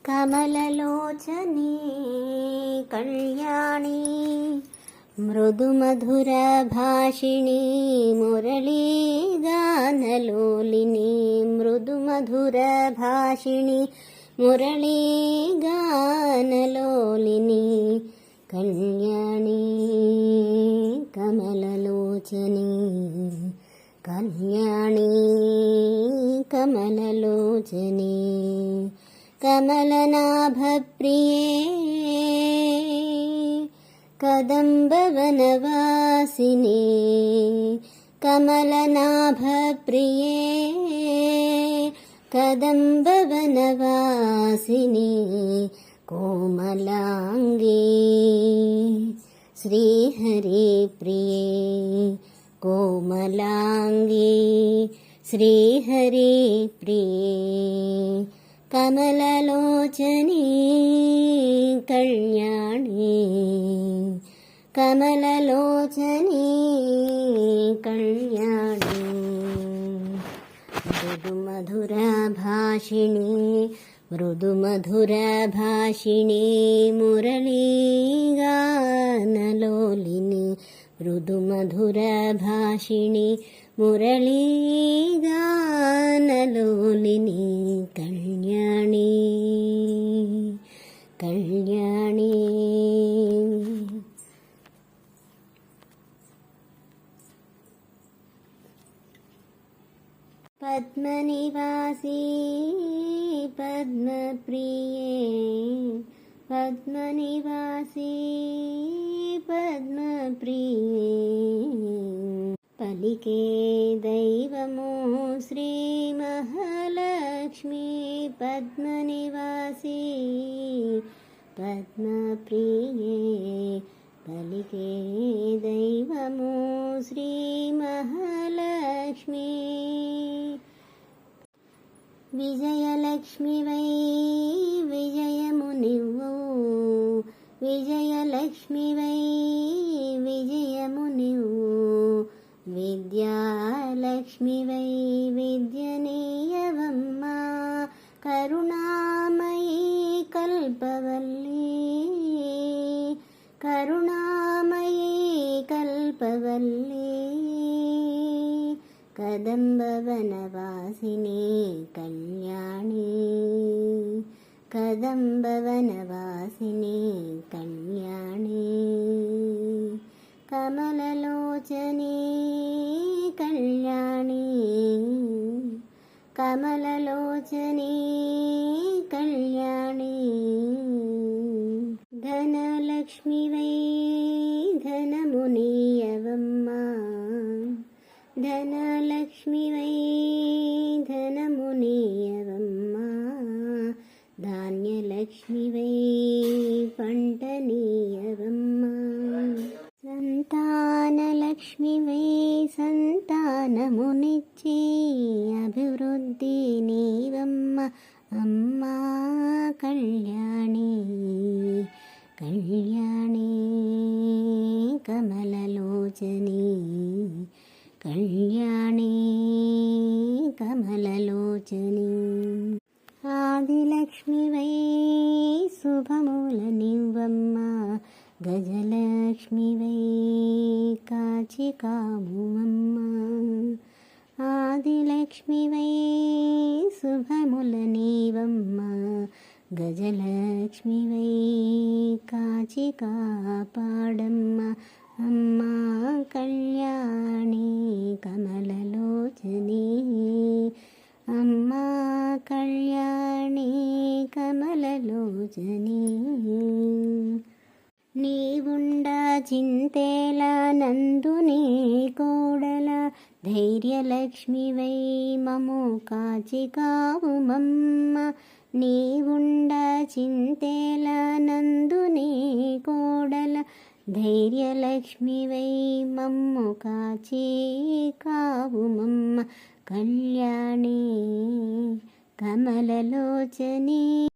కమలలోచనే కళ్యాణి మృదుమధురభాషిణి మురళీగానలోలిని మృదుమధురభాషిణి మురళీగానలోలిని కళ్యాణి కమలలోచని కళ్యాణి కమలలోచని కమలనాభప్రియే కదంబవనవాసిని కమలనాభప్రియే కదంబవనవాసిని కోమలాంగే శ్రీహరి ప్రియే కోమలాంగే శ్రీహరి ప్రియే కమలలోచని కళ్యాణి కమలలోచని కళ్యాణి మృదుమధురభాషిణి మృదుమధురభాషిణి మురళీగానలోలిని మృదుమధురభాషిణి మురళీగానలోలిని కళ్యాణి కళ్యాణి పద్మనివాసి పద్మప్రియే పద్మనివాసి పద్మప్రియే పలికే దైవము శ్రీ మహాలక్ష్మి పద్మనివాసి పద్మప్రియే పలికే దైవము శ్రీ మహాలక్ష్మి విజయలక్ష్మివై విజయమునివ్వు విజయలక్ష్మివై విజయమునివ్వు విద్యాలక్ష్మివై విద్యనీయవమ్మ కరుణామయీ కల్పవల్లి కరుణామయీ కల్పవల్లి కదంబవనవాసిని కళ్యాణి కదంబవనవాసిని కళ్యాణి కమలలోచని కళ్యాణి కమలలోచని కళ్యాణి ధనలక్ష్మివై ధనమునీయవమ్మ ధనలక్ష్మివై ధనమునీయవమ్మ ధాన్యలక్ష్మివై పంటనీయవమ్మ సంతానలక్ష్మివై సంతానమునిచ్చి అభివృద్ధి నీవమ్మ అమ్మా కళ్యాణి కళ్యాణి కమలలోచని కళ్యాణి కమలలోచని ఆదిలక్ష్మివై శుభములనివ్వమ్మ గజలక్ష్మివై కాచికామువమ్మ ఆదిలక్ష్మివై శుభములనివ్వమ్మ గజలక్ష్మివై కాచికాపాడమ్మ అమ్మా కళ్యాణి కమలలోచని అమ్మా కళ్యాణి కమలలోచని నీవుండా చింతేల నందుని కోడల ధైర్యలక్ష్మివై మము కాచికావుమమ్మ నీవుండా చింతేల నందుని కోడల ధైర్యలక్ష్మివై మమ్ము కాచి కావుమమ్మ కళ్యాణి కమలలోచని